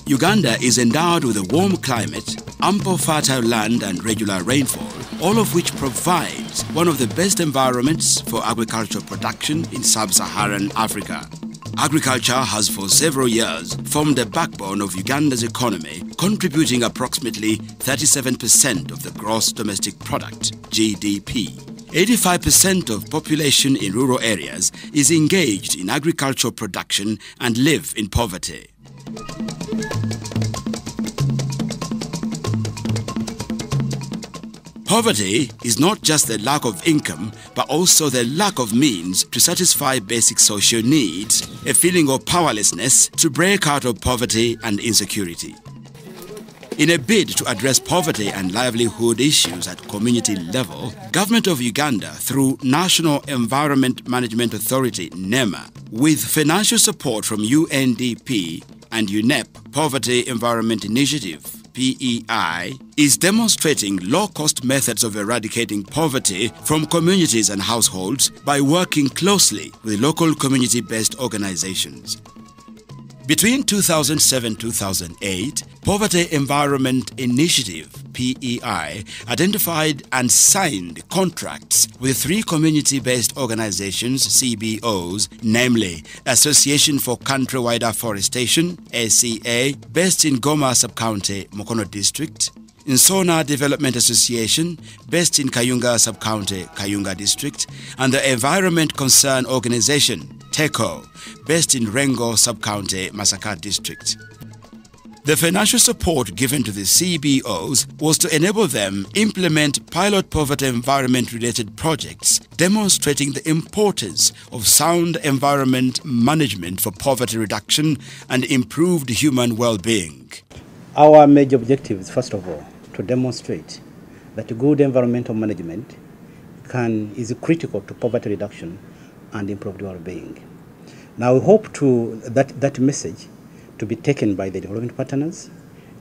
Uganda is endowed with a warm climate, ample fertile land and regular rainfall, all of which provides one of the best environments for agricultural production in sub-Saharan Africa. Agriculture has for several years formed the backbone of Uganda's economy, contributing approximately 37% of the gross domestic product, GDP. 85% of population in rural areas is engaged in agricultural production and live in poverty. Poverty is not just the lack of income, but also the lack of means to satisfy basic social needs, a feeling of powerlessness to break out of poverty and insecurity. In a bid to address poverty and livelihood issues at community level, Government of Uganda, through National Environment Management Authority, NEMA, with financial support from UNDP and UNEP, Poverty Environment Initiative, PEI, is demonstrating low-cost methods of eradicating poverty from communities and households by working closely with local community-based organizations. Between 2007-2008, Poverty Environment Initiative, PEI, identified and signed contracts with 3 community-based organizations, CBOs, namely Association for Countrywide Afforestation, ACA, based in Goma Sub-County, Mukono District, Nsona Development Association, based in Kayunga Sub-County, Kayunga District, and the Environment Concern Organization, TECO, based in Rengo Sub-County, Masaka District. The financial support given to the CBOs was to enable them implement pilot poverty environment-related projects, demonstrating the importance of sound environment management for poverty reduction and improved human well-being. Our major objective is, first of all, to demonstrate that good environmental management is critical to poverty reduction and improved well-being. Now we hope that message to be taken by the development partners,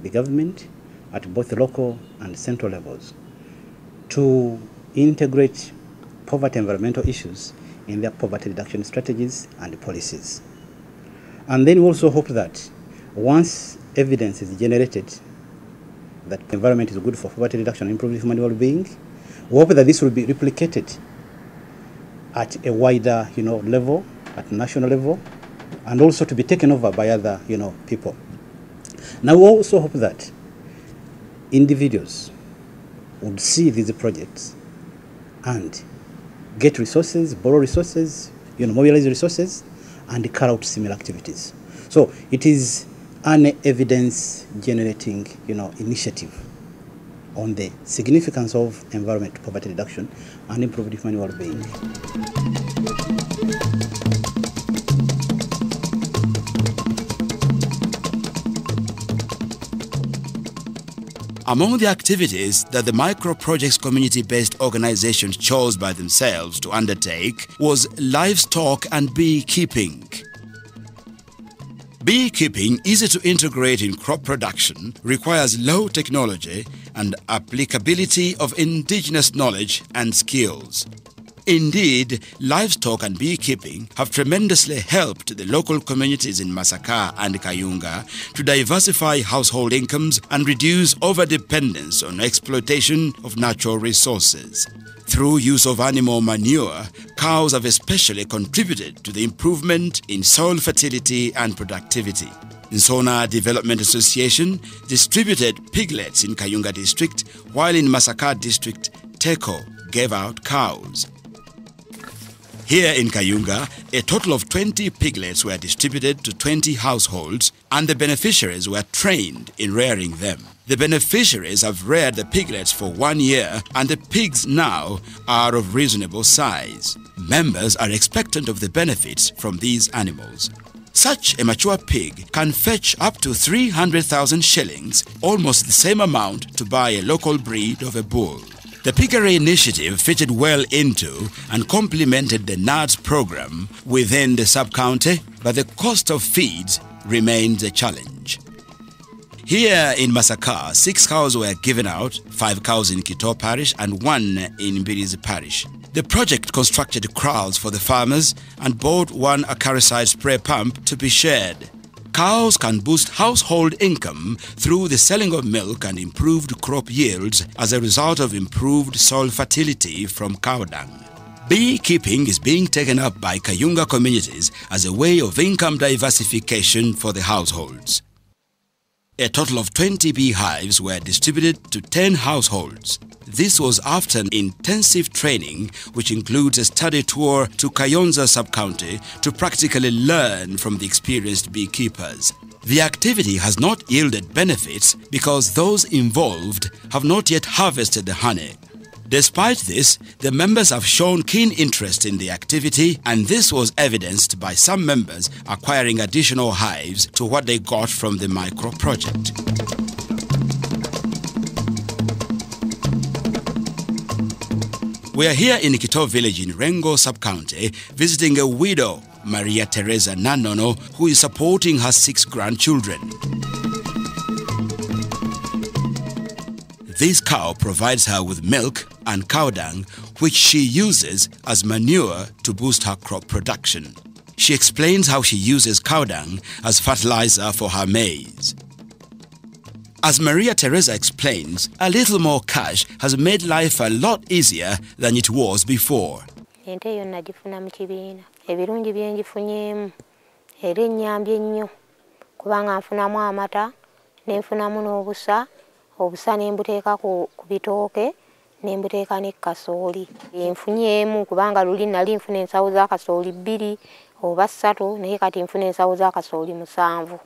the government, at both the local and central levels, to integrate poverty environmental issues in their poverty reduction strategies and policies. And then we also hope that once evidence is generated that the environment is good for poverty reduction and improved human well-being, we hope that this will be replicated at a wider level, at national level, and also to be taken over by other people. Now we also hope that individuals would see these projects and get resources, borrow resources, mobilize resources, and carry out similar activities. So it is an evidence-generating initiative on the significance of environment poverty reduction and improved human well-being. Among the activities that the micro-projects community-based organizations chose by themselves to undertake was livestock and beekeeping. Beekeeping, easy to integrate in crop production, requires low technology and applicability of indigenous knowledge and skills. Indeed, livestock and beekeeping have tremendously helped the local communities in Masaka and Kayunga to diversify household incomes and reduce overdependence on exploitation of natural resources. Through use of animal manure, cows have especially contributed to the improvement in soil fertility and productivity. Nsona Development Association distributed piglets in Kayunga District, while in Masaka District, TECO gave out cows. Here in Kayunga, a total of 20 piglets were distributed to 20 households, and the beneficiaries were trained in rearing them. The beneficiaries have reared the piglets for 1 year, and the pigs now are of reasonable size. Members are expectant of the benefits from these animals. Such a mature pig can fetch up to 300,000 shillings, almost the same amount to buy a local breed of a bull. The piggery initiative fitted well into and complemented the NADS program within the sub-county, but the cost of feeds remained a challenge. Here in Masaka, 6 cows were given out, 5 cows in Kito Parish and 1 in Mbirizi Parish. The project constructed kraals for the farmers and bought 1 acaricide spray pump to be shared. Cows can boost household income through the selling of milk and improved crop yields as a result of improved soil fertility from cow dung. Beekeeping is being taken up by Kayunga communities as a way of income diversification for the households. A total of 20 beehives were distributed to 10 households. This was after an intensive training which includes a study tour to Kayonza sub-county to practically learn from the experienced beekeepers. The activity has not yielded benefits because those involved have not yet harvested the honey. Despite this, the members have shown keen interest in the activity, and this was evidenced by some members acquiring additional hives to what they got from the micro project. We are here in Ikito village in Rengo sub-county visiting a widow, Maria Teresa Nanono, who is supporting her 6 grandchildren. This cow provides her with milk and cow dung, which she uses as manure to boost her crop production. She explains how she uses cow dung as fertilizer for her maize. As Maria Teresa explains, a little more cash has made life a lot easier than it was before. Ente yonna gifuna mu kibiina. Ebirungi bye ngifunyemu era ennyambye nnyo kubanga nfunamu amata n'enfunamu n'obusa. Obusa nembuteeka ku bitooke nembuteeka ne kasooli. Nfunyemu kubanga luli nali nfuna ensawo za kasooli 2 oba 3 naye kati nfuna ensawo za kasooli 7.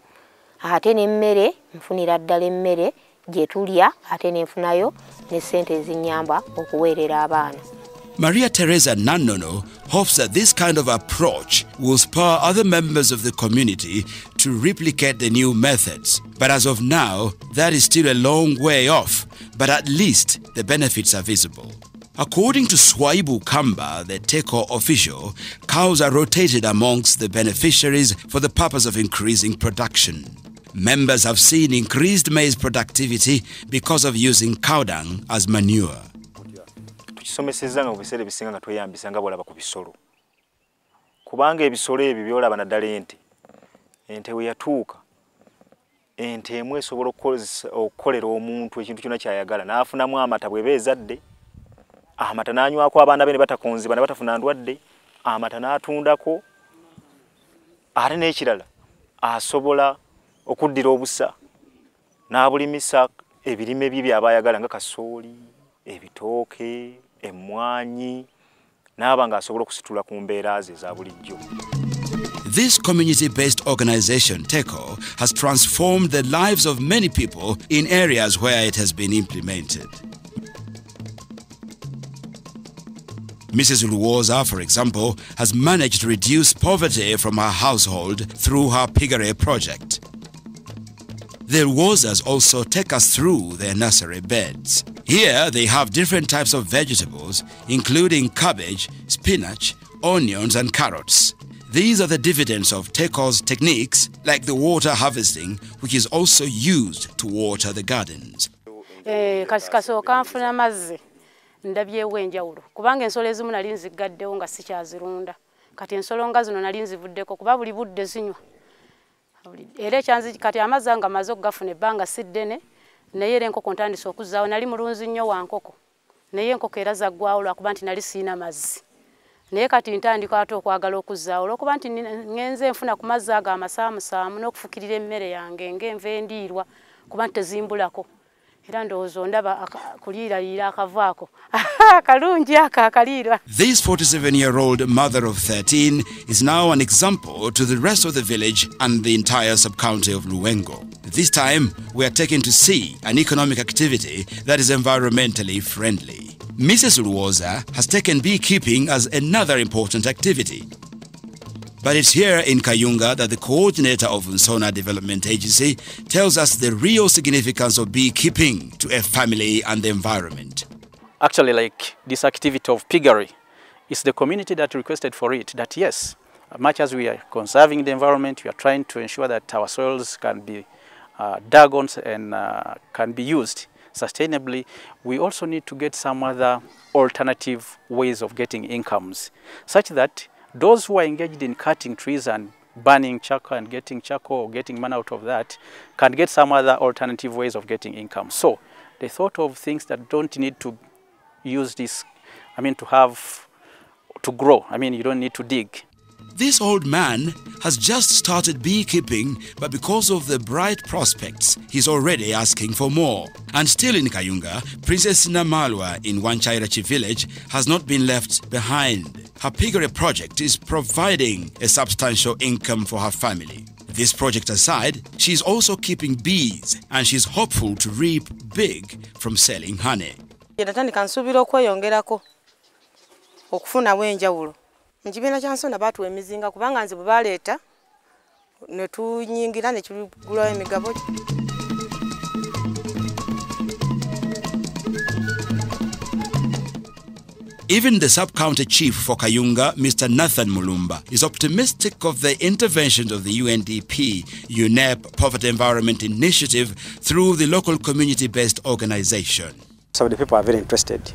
Ate n'emmere nfunira ddala emmere gye tulya ate nenfunayo ne ssente ezinnyamba okuweerera abaana. Maria Teresa Nanono hopes that this kind of approach will spur other members of the community to replicate the new methods. But as of now, that is still a long way off, but at least the benefits are visible. According to Swaibu Kamba, the TECO official, cows are rotated amongst the beneficiaries for the purpose of increasing production. Members have seen increased maize productivity because of using cow dung as manure. Tukisomeseza nga obiseera ebisinga nga tweyambisa nga bwolaba ku bisolo. Kubanga ebisolo ebyo byolaba naddala ente we yatuuka, ente emu esobola okukolera omuntu ekintu kyonna ky'ayagala n'afunamu amata bw'eba ezadde, amata n'anywako abaana be ne batakonziba ne batafuna ndwadde, amata n'atundako, ate n'ekirala asobola okuddira obusa n'abulimisa ebirime bye by'aba ayagala nga kasooli, ebitooke, emmwanyi, n'aba ng'asobola okusitula ku mbeera ze eza bulijjo. This community-based organization, TECO, has transformed the lives of many people in areas where it has been implemented. Mrs. Luoza, for example, has managed to reduce poverty from her household through her piggery project. The Luozas also take us through their nursery beds. Here they have different types of vegetables, including cabbage, spinach, onions and carrots. These are the dividends of TECO's techniques, like the water harvesting, which is also used to water the gardens. Kasooka nfuna mazzi ndabyewo enjawulo kubanga ensolo ezimu nali nzigaddewo nga sikyazirunda kati ensolo nga zino nali nzivuddeko kuba buli budde zinywa era ekyanzi kati amazzi nga maze okugafuna ebbanga si ddene naye era enkoko ntandise okuzzaawo nali mulunzi nnyo wa nkoko naye enkoko era zaggwawo lwakuba nti nali siina mazzi naye kati ntandika ate okwagala okuzzaawo olwokuba nti ngenze nfuna ku mazzi ago amasaamusaamu n'okufukirira emmere yange ng'enva endiirwa kuba nti tezimbulako. This 47-year-old mother of 13 is now an example to the rest of the village and the entire sub-county of Luengo. This time, we are taken to see an economic activity that is environmentally friendly. Mrs. Luoza has taken beekeeping as another important activity. But it's here in Kayunga that the coordinator of Unsona Development Agency tells us the real significance of beekeeping to a family and the environment. Actually, like this activity of piggery, it's the community that requested for it, that yes, much as we are conserving the environment, we are trying to ensure that our soils can be dug on and can be used sustainably, we also need to get some other alternative ways of getting incomes, such that those who are engaged in cutting trees and burning charcoal and getting charcoal or getting money out of that, can get some other alternative ways of getting income. So they thought of things that don't need to use this, to grow. You don't need to dig. This old man has just started beekeeping, but because of the bright prospects, he's already asking for more. And still in Kayunga, Princess Namalwa in Wanchairachi village has not been left behind. Her piggery project is providing a substantial income for her family. This project aside, she's also keeping bees, and she's hopeful to reap big from selling honey. Njibina chansona batu emizinga kubanga nze bbaleta ne tunyingira ne kigula emigabo. Even the sub-county chief for Kayunga, Mr. Nathan Mulumba, is optimistic of the interventions of the UNDP-UNEP Poverty Environment Initiative through the local community-based organization. So the people are very interested,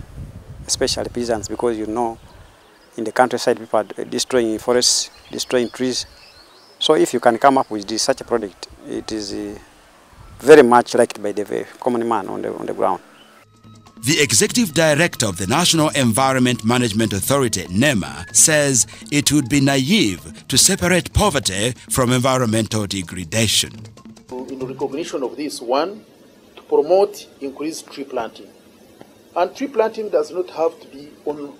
especially peasants, because in the countryside, people are destroying forests, destroying trees. So if you can come up with such a product, it is very much liked by the common man on the ground. The executive director of the National Environment Management Authority, NEMA, says it would be naive to separate poverty from environmental degradation. In recognition of this, one, to promote increased tree planting. And tree planting does not have to be on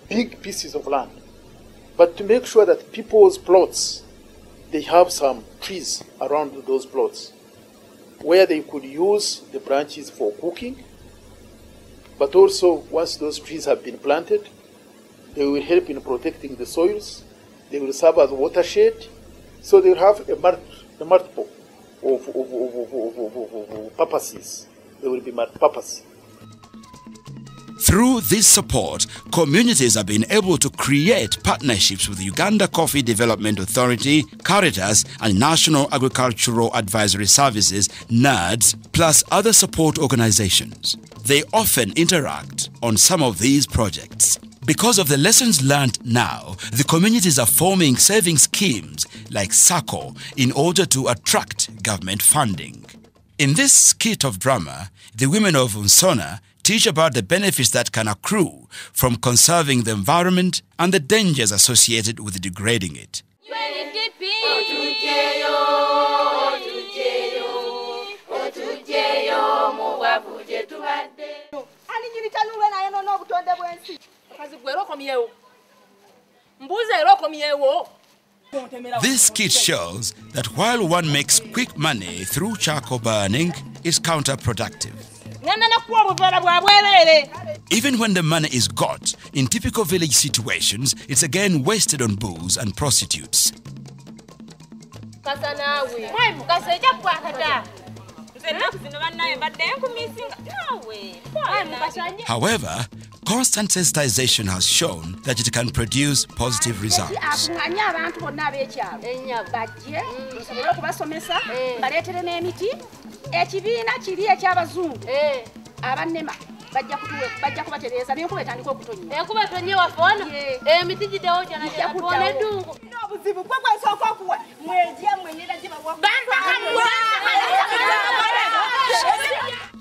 big pieces of land, but to make sure that people's plots, they have some trees around those plots where they could use the branches for cooking, but also once those trees have been planted, they will help in protecting the soils, they will serve as a watershed, so they will have a multiple of purposes. They will be multi-purpose. Through this support, communities have been able to create partnerships with Uganda Coffee Development Authority, Caritas, and National Agricultural Advisory Services, NADS, plus other support organizations. They often interact on some of these projects. Because of the lessons learned now, the communities are forming saving schemes like SACCO in order to attract government funding. In this skit of drama, the women of Unsona teach about the benefits that can accrue from conserving the environment and the dangers associated with degrading it. This skit shows that while one makes quick money through charcoal burning, it's counterproductive. Even when the money is got, in typical village situations, it's again wasted on booze and prostitutes. However, constant sensitization has shown that it can produce positive results.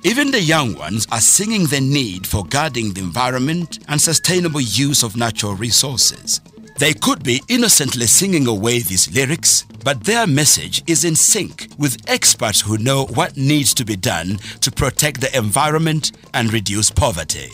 Even the young ones are singing the need for guarding the environment and sustainable use of natural resources. They could be innocently singing away these lyrics, but their message is in sync with experts who know what needs to be done to protect the environment and reduce poverty.